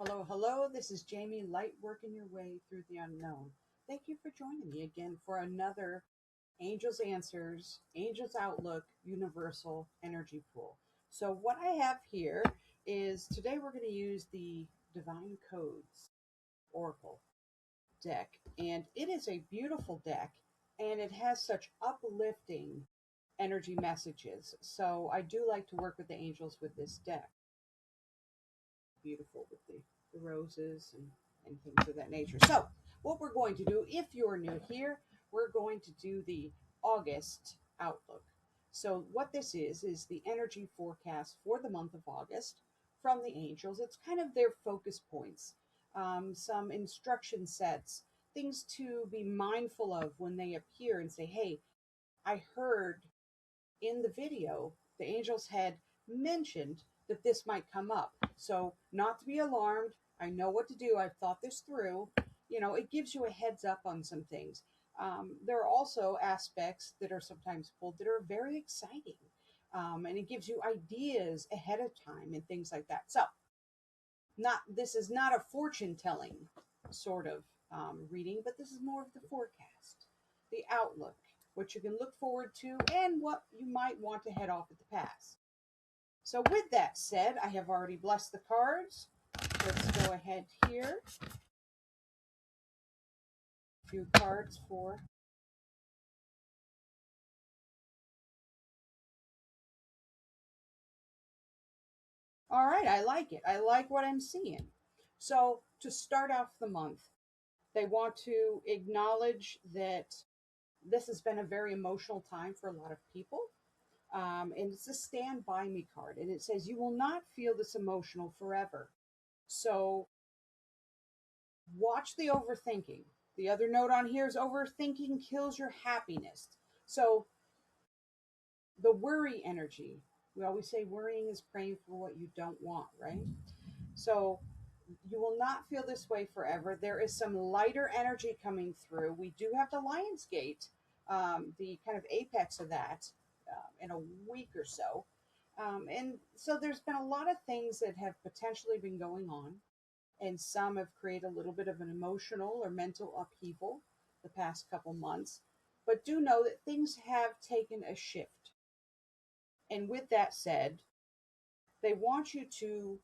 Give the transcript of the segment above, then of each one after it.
Hello, hello. This is Jamie, light working your way through the unknown. Thank you for joining me again for another Angels Answers, Angels Outlook Universal Energy Pool. So, what I have here is today we're going to use the Divine Codes Oracle deck, and it is a beautiful deck and it has such uplifting energy messages. So, I do like to work with the angels with this deck. Beautiful with the roses and things of that nature. So, what we're going to do, if you're new here, we're going to do the August outlook. So, what this is the energy forecast for the month of August from the angels. It's kind of their focus points, some instruction sets, things to be mindful of when they appear and say, hey, I heard in the video, the angels had mentioned that this might come up. So, not to be alarmed. I know what to do. I've thought this through. It gives you a heads up on some things. There are also aspects that are sometimes pulled that are very exciting. And it gives you ideas ahead of time and things like that. So, not this is not a fortune telling sort of reading, but this is more of the forecast, the outlook, what you can look forward to, and what you might want to head off at the pass. So, with that said, I have already blessed the cards. Let's go ahead here. A few cards for. All right, I like it. I like what I'm seeing. So, to start off the month, they want to acknowledge that this has been a very emotional time for a lot of people. And it's a stand by me card. And it says, you will not feel this emotional forever. So watch the overthinking. The other note on here is overthinking kills your happiness. So the worry energy, we always say worrying is praying for what you don't want, right? So you will not feel this way forever. There is some lighter energy coming through. We do have the Lion's Gate, the kind of apex of that, in a week or so. And so there's been a lot of things that have potentially been going on, and some have created a little bit of an emotional or mental upheaval the past couple months. But do know that things have taken a shift. And with that said, they want you to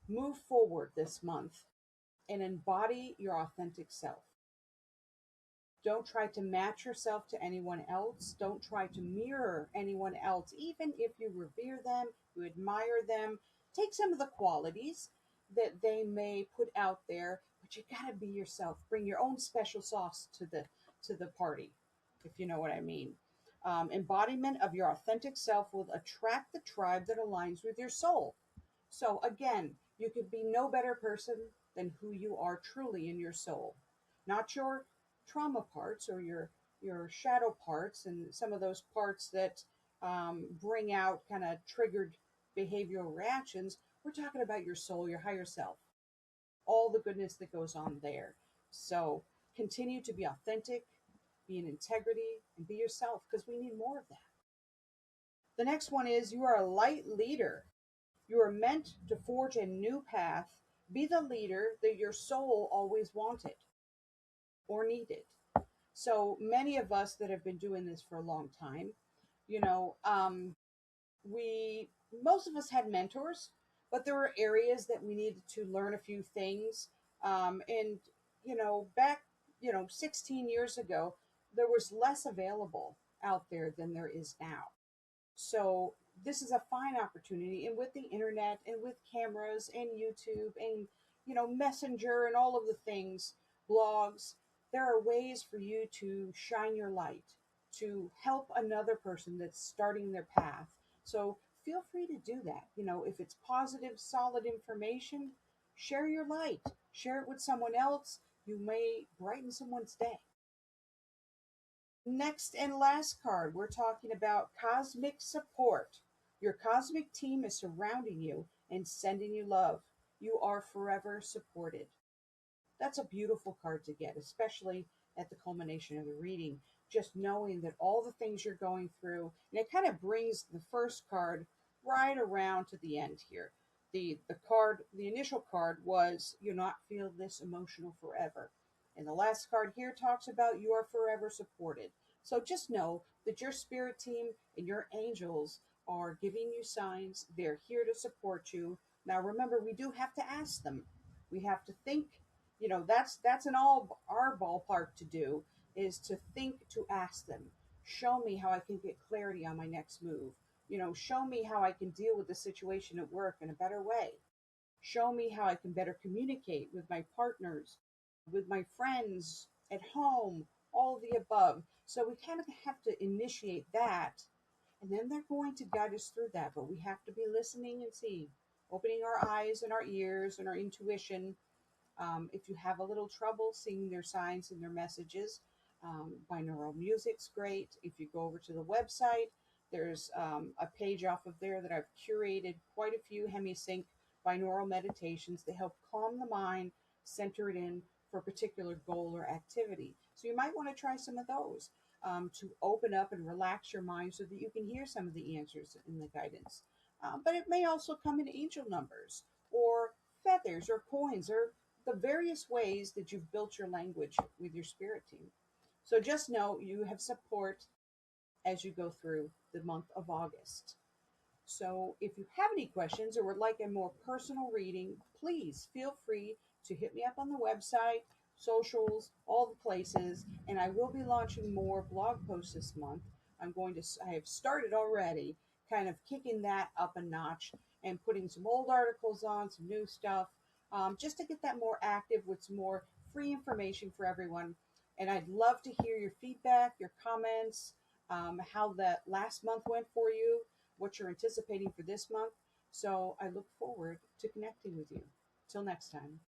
move forward this month and embody your authentic self. Don't try to match yourself to anyone else. Don't try to mirror anyone else, even if you revere them, you admire them. Take some of the qualities that they may put out there, but you got to be yourself. Bring your own special sauce to the party, if you know what I mean. Embodiment of your authentic self will attract the tribe that aligns with your soul. So again, you could be no better person than who you are truly in your soul, not your trauma parts or your shadow parts and some of those parts that bring out kind of triggered behavioral reactions. We're talking about your soul, your higher self, all the goodness that goes on there. So continue to be authentic, be in integrity, and be yourself because we need more of that. The next one is you are a light leader. You are meant to forge a new path. Be the leader that your soul always wanted or needed. So many of us that have been doing this for a long time, you know, we most of us had mentors, but there were areas that we needed to learn a few things. And back 16 years ago, there was less available out there than there is now. So this is a fine opportunity, and with the internet and with cameras and YouTube and Messenger and all of the things, blogs, there are ways for you to shine your light, to help another person that's starting their path. So feel free to do that. If it's positive, solid information, share your light, share it with someone else. You may brighten someone's day. Next and last card, we're talking about cosmic support. Your cosmic team is surrounding you and sending you love. You are forever supported. That's a beautiful card to get, especially at the culmination of the reading. Just knowing that all the things you're going through, and it kind of brings the first card right around to the end here. The initial card was "you not feel this emotional forever," and the last card here talks about "you are forever supported." So just know that your spirit team and your angels are giving you signs. They're here to support you. Now remember, we do have to ask them. We have to think. That's an all our ballpark to do, is to think, to ask them. Show me how I can get clarity on my next move. Show me how I can deal with the situation at work in a better way. Show me how I can better communicate with my partners, with my friends, at home, all of the above. So we kind of have to initiate that, and then they're going to guide us through that. But we have to be listening and seeing, opening our eyes and our ears and our intuition. If you have a little trouble seeing their signs and their messages, binaural music's great. If you go over to the website, there's a page off of there that I've curated quite a few hemisync binaural meditations that help calm the mind, center it in for a particular goal or activity. So you might want to try some of those to open up and relax your mind so that you can hear some of the answers in the guidance. But it may also come in angel numbers or feathers or coins or the various ways that you've built your language with your spirit team. So just know you have support as you go through the month of August. So if you have any questions or would like a more personal reading, please feel free to hit me up on the website, socials, all the places, and I will be launching more blog posts this month. I have started already kind of kicking that up a notch and putting some old articles on, some new stuff, just to get that more active with some more free information for everyone. And I'd love to hear your feedback, your comments, how that last month went for you, what you're anticipating for this month. So I look forward to connecting with you. Till next time.